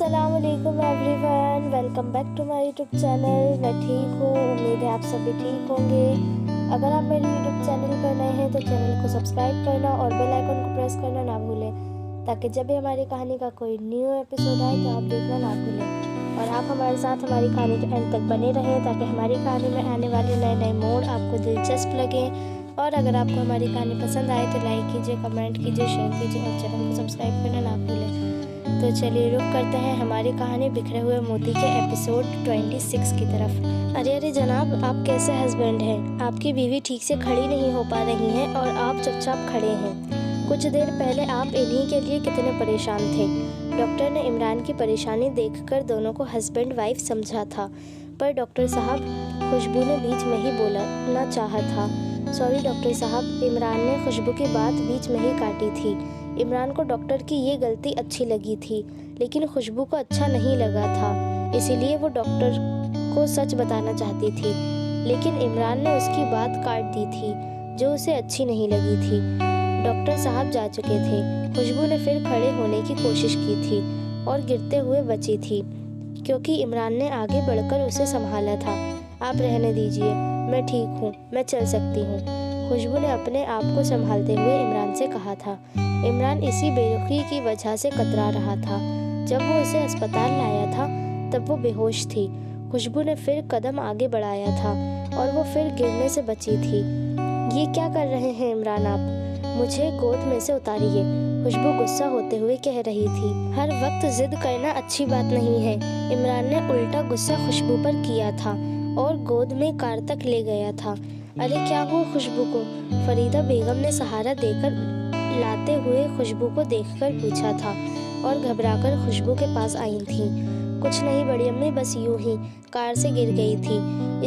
अस्सलाम वालेकुम everyone, welcome back to my YouTube channel. मैं ठीक हूँ, उम्मीद है आप सभी ठीक होंगे। अगर आप मेरे यूट्यूब चैनल पर नए हैं तो चैनल को सब्सक्राइब करना और बेल आइकन को प्रेस करना ना भूलें, ताकि जब भी हमारी कहानी का कोई न्यू एपिसोड आए तो आप देखना ना भूलें। और आप हमारे साथ हमारी कहानी के एंड तक बने रहें, ताकि हमारी कहानी में आने वाले नए नए मोड़ आपको दिलचस्प लगें। और अगर आपको हमारी कहानी पसंद आए तो लाइक कीजिए, कमेंट कीजिए, शेयर कीजिए और चैनल को सब्सक्राइब करना ना भूलें। तो चलिए रुक करते हैं हमारी कहानी बिखरे हुए मोती के एपिसोड 26 की तरफ। अरे जनाब, आप कैसे हस्बैंड हैं? आपकी बीवी ठीक से खड़ी नहीं हो पा रही हैं और आप चुपचाप खड़े हैं। कुछ देर पहले आप इन्हीं के लिए कितने परेशान थे। डॉक्टर ने इमरान की परेशानी देखकर दोनों को हस्बैंड वाइफ समझा था, पर डॉक्टर साहब, खुशबू ने बीच में ही बोलना चाहा था। सॉरी डॉक्टर साहब, इमरान ने खुशबू की बात बीच में ही काटी थी। इमरान को डॉक्टर की ये गलती अच्छी लगी थी, लेकिन खुशबू को अच्छा नहीं लगा था, इसीलिए वो डॉक्टर को सच बताना चाहती थी। लेकिन इमरान ने उसकी बात काट दी थी, जो उसे अच्छी नहीं लगी थी। डॉक्टर साहब जा चुके थे। खुशबू ने फिर खड़े होने की कोशिश की थी और गिरते हुए बची थी, क्योंकि इमरान ने आगे बढ़कर उसे संभाला था। आप रहने दीजिए, मैं ठीक हूँ, मैं चल सकती हूँ, खुशबू ने अपने आप को संभालते हुए इमरान से कहा था। इमरान इसी बेरुखी की वजह से कतरा रहा था। जब वो उसे अस्पताल लाया था तब वो बेहोश थी। खुशबू ने फिर कदम आगे बढ़ाया था और वो फिर गिरने से बची थी। ये क्या कर रहे हैं इमरान आप? मुझे गोद में से उतारिए, खुशबू गुस्सा होते हुए कह रही थी। हर वक्त जिद करना अच्छी बात नहीं है। इमरान ने उल्टा गुस्सा खुशबू पर किया था और गोद में कार तक ले गया था। अरे क्या हुआ खुशबू को? फरीदा बेगम ने सहारा देकर लाते हुए खुशबू को देखकर पूछा था और घबराकर खुशबू के पास आई थी। कुछ नहीं बड़ी अम्मी, बस यूं ही कार से गिर गई थी,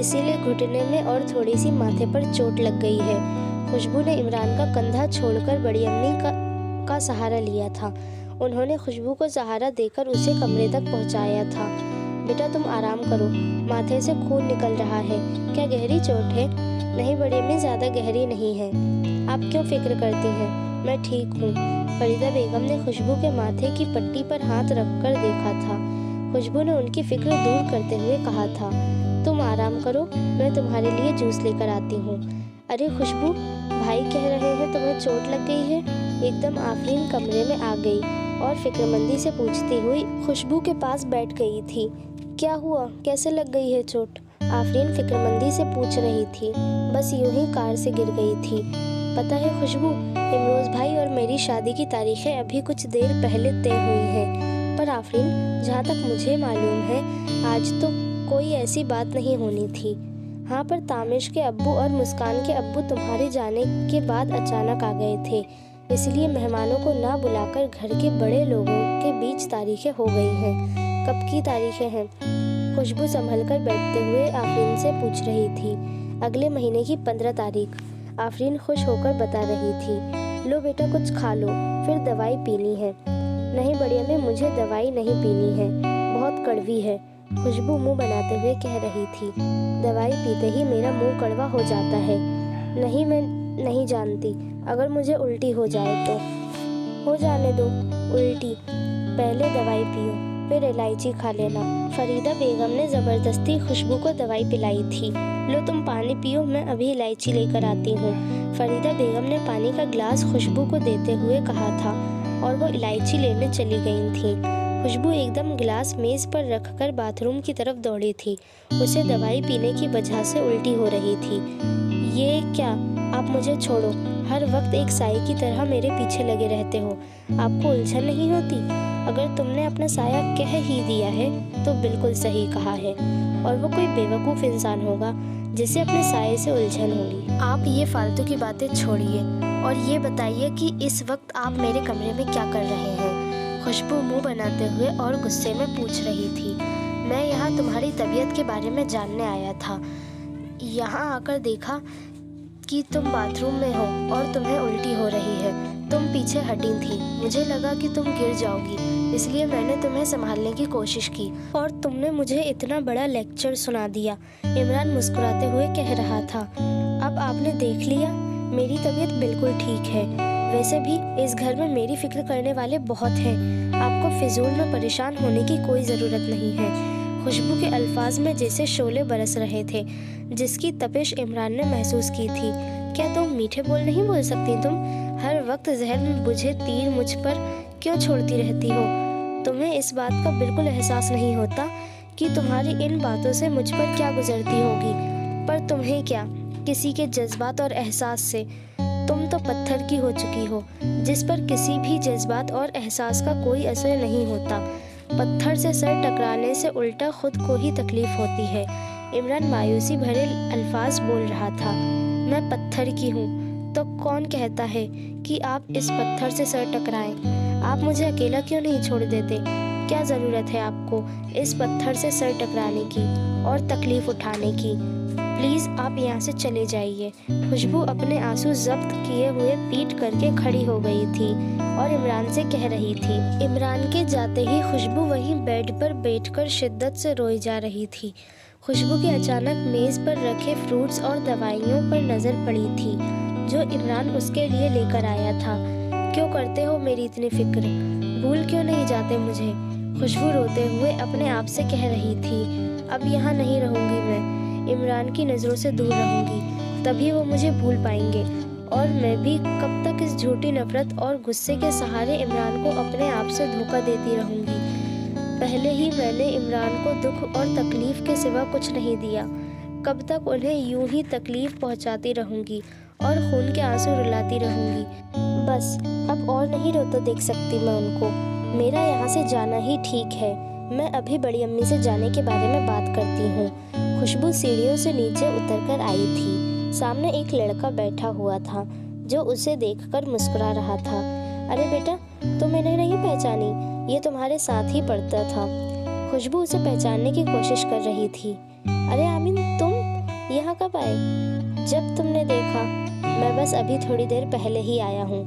इसीलिए घुटने में और थोड़ी सी माथे पर चोट लग गई है। खुशबू ने इमरान का कंधा छोड़कर बड़ी अम्मी का सहारा लिया था। उन्होंने खुशबू को सहारा देकर उसे कमरे तक पहुंचाया था। बेटा तुम आराम करो, माथे से खून निकल रहा है। क्या गहरी चोट है? नहीं बड़ी अम्मी, ज़्यादा गहरी नहीं है। आप क्यों फिक्र करती हैं? मैं ठीक हूँ। फरीदा बेगम ने खुशबू के माथे की पट्टी पर हाथ रखकर देखा था। खुशबू ने उनकी फिक्र दूर करते हुए कहा था, तुम आराम करो, मैं तुम्हारे लिए जूस लेकर आती हूँ। अरे खुशबू, भाई कह रहे हैं तुम्हें चोट लग गई है। एकदम आफरीन कमरे में आ गई और फिक्रमंदी से पूछती हुई खुशबू के पास बैठ गई थी। क्या हुआ, कैसे लग गई है चोट? आफरीन फिक्रमंदी से पूछ रही थी। बस यूं ही कार से गिर गई थी। पता है खुशबू, इमरोज़ भाई और मेरी शादी की तारीखें अभी कुछ देर पहले तय हुई हैं, पर आफरीन जहाँ तक मुझे मालूम है आज तो कोई ऐसी बात नहीं होनी थी। हाँ, पर तामिश के अब्बू और मुस्कान के अब्बू तुम्हारे जाने के बाद अचानक आ गए थे, इसलिए मेहमानों को ना बुलाकर घर के बड़े लोगों के बीच तारीखें हो गई हैं। कब की तारीखें हैं? खुशबू संभल कर बैठते हुए आफरीन से पूछ रही थी। अगले महीने की 15 तारीख, आफरीन खुश होकर बता रही थी। लो बेटा कुछ खा लो, फिर दवाई पीनी है। नहीं बढ़िया में मुझे दवाई नहीं पीनी है, बहुत कड़वी है, खुशबू मुंह बनाते हुए कह रही थी। दवाई पीते ही मेरा मुंह कड़वा हो जाता है। नहीं, मैं नहीं जानती, अगर मुझे उल्टी हो जाए तो। हो जाने दो उल्टी, पहले दवाई पियो, फिर इलायची खा लेना। फरीदा बेगम ने ज़बरदस्ती खुशबू को दवाई पिलाई थी। लो तुम पानी पियो, मैं अभी इलायची लेकर आती हूँ। फरीदा बेगम ने पानी का गिलास खुशबू को देते हुए कहा था और वो इलायची लेने चली गई थी। खुशबू एकदम गिलास मेज़ पर रखकर बाथरूम की तरफ दौड़ी थी। उसे दवाई पीने की वजह से उल्टी हो रही थी। ये क्या, आप मुझे छोड़ो, हर वक्त एक साये की तरह मेरे पीछे लगे रहते हो, आपको उलझन नहीं होती? अगर तुमने अपना साया कह ही दिया है तो बिल्कुल सही कहा है, और वो कोई बेवकूफ़ इंसान होगा जिसे अपने साये से उलझन होगी। आप ये फालतू की बातें छोड़िए और ये बताइए कि इस वक्त आप मेरे कमरे में क्या कर रहे हैं? खुशबू मुंह बनाते हुए और गुस्से में पूछ रही थी। मैं यहाँ तुम्हारी तबीयत के बारे में जानने आया था। यहाँ आकर देखा कि तुम बाथरूम में हो और तुम्हें उल्टी हो रही है। तुम पीछे हटी थी, मुझे लगा कि तुम गिर जाओगी, इसलिए मैंने तुम्हें संभालने की कोशिश की और तुमने मुझे इतना बड़ा लेक्चर सुना दिया। इमरान मुस्कुराते हुए कह रहा था। अब आपने देख लिया, मेरी तबीयत बिल्कुल ठीक है। वैसे भी इस घर में मेरी फिक्र करने वाले बहुत हैं। आपको फिजूल में परेशान होने की कोई ज़रूरत नहीं है। खुशबू के अल्फाज में जैसे शोले बरस रहे थे, जिसकी तपिश इमरान ने महसूस की थी। क्या तुम मीठे बोल नहीं बोल सकती? तुम हर वक्त जहर में बुझे तीर मुझ पर क्यों छोड़ती रहती हो? तुम्हें इस बात का बिल्कुल एहसास नहीं होता कि तुम्हारी इन बातों से मुझ पर क्या गुजरती होगी। पर तुम्हें क्या, किसी के जज्बात और एहसास से? तुम तो पत्थर की हो चुकी हो, जिस पर किसी भी जज्बात और एहसास का कोई असर नहीं होता। पत्थर से सर टकराने से उल्टा खुद को ही तकलीफ होती है। इमरान मायूसी भरे अल्फाज बोल रहा था। मैं पत्थर की हूँ तो कौन कहता है कि आप इस पत्थर से सर टकराएं? आप मुझे अकेला क्यों नहीं छोड़ देते? क्या ज़रूरत है आपको इस पत्थर से सर टकराने की और तकलीफ़ उठाने की? प्लीज़ आप यहाँ से चले जाइए। खुशबू अपने आंसू जब्त किए हुए पीट करके खड़ी हो गई थी और इमरान से कह रही थी। इमरान के जाते ही खुशबू वहीं बेड पर बैठकर शिद्दत से रोई जा रही थी। खुशबू की अचानक मेज़ पर रखे फ्रूट्स और दवाइयों पर नज़र पड़ी थी जो इमरान उसके लिए लेकर आया था। क्यों करते हो मेरी इतनी फिक्र? भूल क्यों नहीं जाते मुझे? खुशबू रोते हुए अपने आप से कह रही थी। अब यहाँ नहीं रहूँगी मैं, इमरान की नज़रों से दूर रहूँगी, तभी वो मुझे भूल पाएंगे और मैं भी कब तक इस झूठी नफरत और गुस्से के सहारे इमरान को अपने आप से धोखा देती रहूँगी। पहले ही मैंने इमरान को दुख और तकलीफ़ के सिवा कुछ नहीं दिया। कब तक उन्हें यूं ही तकलीफ़ पहुँचाती रहूँगी और खून के आंसू रुलाती रहूँगी। बस अब और नहीं रोते देख सकती मैं उनको। मेरा यहाँ से जाना ही ठीक है। मैं अभी बड़ी अम्मी से जाने के बारे में बात करती हूँ। खुशबू सीढ़ियों से नीचे उतरकर आई थी। सामने एक लड़का बैठा हुआ था जो उसे देखकर मुस्कुरा रहा था। अरे बेटा, तुम इन्हें नहीं पहचानी? ये तुम्हारे साथ ही पढ़ता था। खुशबू उसे पहचानने की कोशिश कर रही थी। अरे आमीन, तुम यहाँ कब आए? जब तुमने देखा। मैं बस अभी थोड़ी देर पहले ही आया हूँ।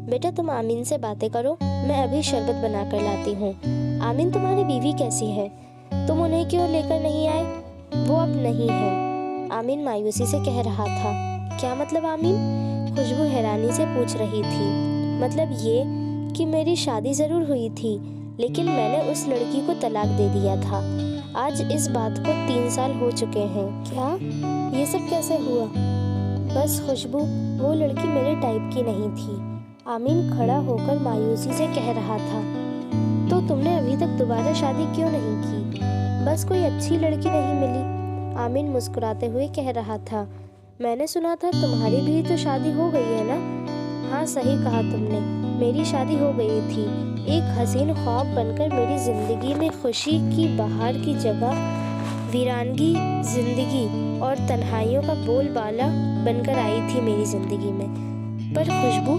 बेटा तुम आमीन से बातें करो, मैं अभी शरबत बना कर लाती हूँ। आमीन, तुम्हारी बीवी कैसी है? तुम उन्हें क्यों लेकर नहीं आए? वो अब नहीं है, आमीन मायूसी से कह रहा था। क्या मतलब आमीन? खुशबू हैरानी से पूछ रही थी। मतलब ये कि मेरी शादी ज़रूर हुई थी, लेकिन मैंने उस लड़की को तलाक दे दिया था। आज इस बात को 3 साल हो चुके हैं। क्या? ये सब कैसे हुआ? बस खुशबू, वो लड़की मेरे टाइप की नहीं थी, आमीन खड़ा होकर मायूसी से कह रहा था। तो तुमने अभी तक दोबारा शादी क्यों नहीं की? बस कोई अच्छी लड़की नहीं मिली, आमीन मुस्कुराते हुए कह रहा था। मैंने सुना था तुम्हारी भी तो शादी हो गई है ना? हाँ सही कहा तुमने, मेरी शादी हो गई थी। एक हसीन ख्वाब बनकर मेरी ज़िंदगी में खुशी की बहार की जगह वीरानगी ज़िंदगी और तन्हाइयों का बोलबाला बनकर आई थी मेरी ज़िंदगी में। पर खुशबू,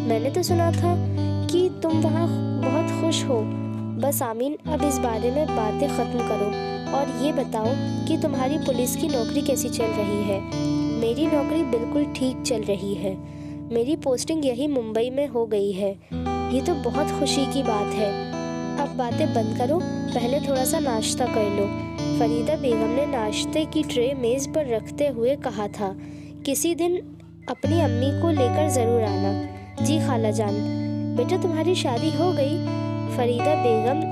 मैंने तो सुना था कि तुम वहाँ बहुत खुश हो। बस आमीन, अब इस बारे में बातें ख़त्म करो और ये बताओ कि तुम्हारी पुलिस की नौकरी कैसी चल रही है? मेरी नौकरी बिल्कुल ठीक चल रही है। मेरी पोस्टिंग यही मुंबई में हो गई है। ये तो बहुत खुशी की बात है। अब बातें बंद करो, पहले थोड़ा सा नाश्ता कर लो। फरीदा बेगम ने नाश्ते की ट्रे मेज़ पर रखते हुए कहा था। किसी दिन अपनी अम्मी को लेकर ज़रूर आना। जी खाला जान। बेटा तुम्हारी शादी हो गई? फरीदा बेगम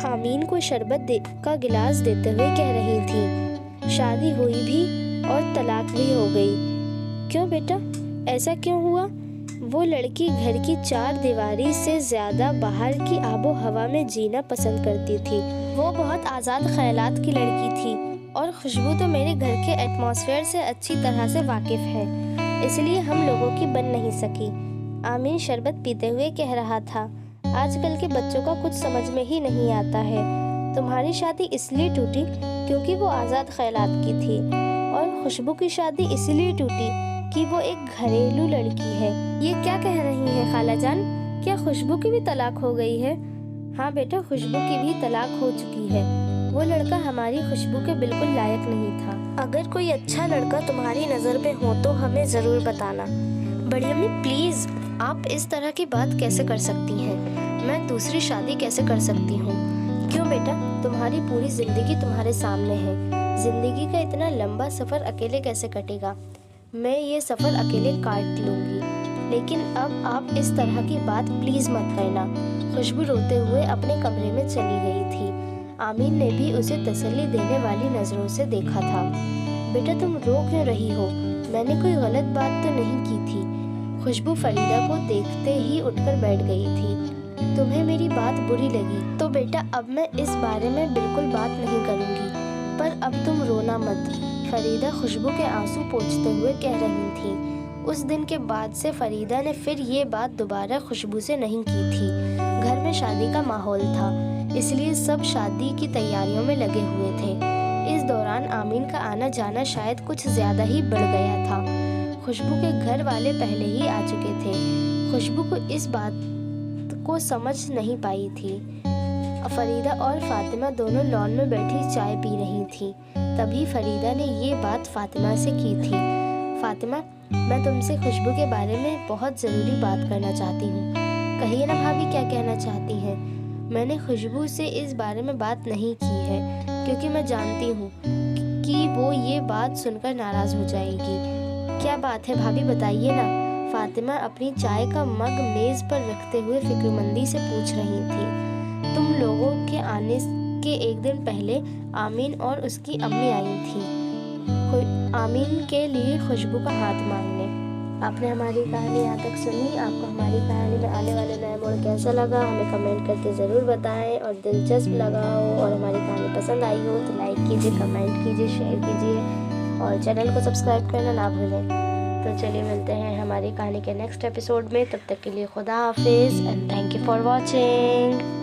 आमीन को शरबत का गिलास देते हुए कह रही थी। शादी हुई भी और तलाक भी हो गई। क्यों बेटा, ऐसा क्यों हुआ? वो लड़की घर की 4 दीवारी से ज़्यादा बाहर की आबो हवा में जीना पसंद करती थी। वो बहुत आज़ाद ख्यालात की लड़की थी और खुशबू तो मेरे घर के एटमॉस्फेयर से अच्छी तरह से वाकिफ़ है, इसलिए हम लोगों की बन नहीं सकी। आमीन शरबत पीते हुए कह रहा था। आजकल के बच्चों का कुछ समझ में ही नहीं आता है। तुम्हारी शादी इसलिए टूटी क्योंकि वो आज़ाद ख्यालात की थी और खुशबू की शादी इसलिए टूटी कि वो एक घरेलू लड़की है। ये क्या कह रही है खाला जान? क्या खुशबू की भी तलाक हो गई है? हाँ बेटा, खुशबू की भी तलाक हो चुकी है। वो लड़का हमारी खुशबू के बिल्कुल लायक नहीं था। अगर कोई अच्छा लड़का तुम्हारी नज़र में हो तो हमें ज़रूर बताना। बड़ी अम्मी प्लीज़, आप इस तरह की बात कैसे कर सकती हैं? मैं दूसरी शादी कैसे कर सकती हूँ? क्यों बेटा, तुम्हारी पूरी ज़िंदगी तुम्हारे सामने है। ज़िंदगी का इतना लंबा सफ़र अकेले कैसे कटेगा? मैं ये सफ़र अकेले काट लूँगी। لیکن اب آپ اس طرح کی بات پلیز مت کرنا۔ خوشبو روتے ہوئے اپنے کمرے میں چلی گئی تھی۔ آمین نے بھی اسے تسلی دینے والی نظروں سے دیکھا تھا۔ بیٹا تم رو کیوں رہی ہو؟ میں نے کوئی غلط بات تو نہیں کی تھی۔ خوشبو فریدہ کو دیکھتے ہی اٹھ کر بیٹھ گئی تھی۔ تمہیں میری بات بری لگی تو بیٹا اب میں اس بارے میں بالکل بات نہیں کروں گی، پر اب تم رونا مت، فریدہ خوشبو کے آنسو پوچھتے ہوئے کہہ رہی تھی۔ اس دن کے بعد سے فریدہ نے پھر یہ بات دوبارہ خوشبو سے نہیں کی تھی۔ گھر میں شادی کا ماحول تھا، اس لیے سب شادی کی تیاریوں میں لگے ہوئے تھے۔ اس دوران آمین کا آنا جانا شاید کچھ زیادہ ہی بڑھ گیا تھا۔ خوشبو کے گھر والے پہلے ہی آ چکے تھے۔ خوشبو کو اس بات کو سمجھ نہیں پائی تھی۔ فریدہ اور فاطمہ دونوں لان میں بیٹھی چائے پی رہی تھی۔ تبھی فریدہ نے یہ بات فاطمہ سے کی تھی۔ فاطمہ، میں تم سے خوشبو کے بارے میں بہت ضروری بات کرنا چاہتی ہوں۔ کہیے نا بھابھی کیا کہنا چاہتی ہیں؟ میں نے خوشبو سے اس بارے میں بات نہیں کی ہے کیونکہ میں جانتی ہوں کہ وہ یہ بات سن کر ناراض ہو جائے گی۔ کیا بات ہے بھابھی بتائیے نا؟ فاطمہ اپنی چائے کا مگ میز پر رکھتے ہوئے فکر مندی سے پوچھ رہی تھی۔ تم لوگوں کے آنے کے ایک دن پہلے آمین اور اس کی امی آئی تھی آمین کے لیے خوشبو کا ہاتھ مانگنے۔ آپ نے ہماری کہانی یہاں تک سنی۔ آپ کو ہماری کہانی میں آنے والے نئے موڑ کیسا لگا ہمیں کمنٹ کر کے ضرور بتائیں، اور دلچسپ لگا ہو اور ہماری کہانی پسند آئی ہو تو لائک کیجیے، کمنٹ کیجیے، شیئر کیجیے اور چینل کو سبسکرائب کرنا نہ بھولیں۔ تو چلیے ملتے ہیں ہماری کہانی کے نیکسٹ ایپیسوڈ میں، تب تک کے لیے خدا حافظ and thank you for watching.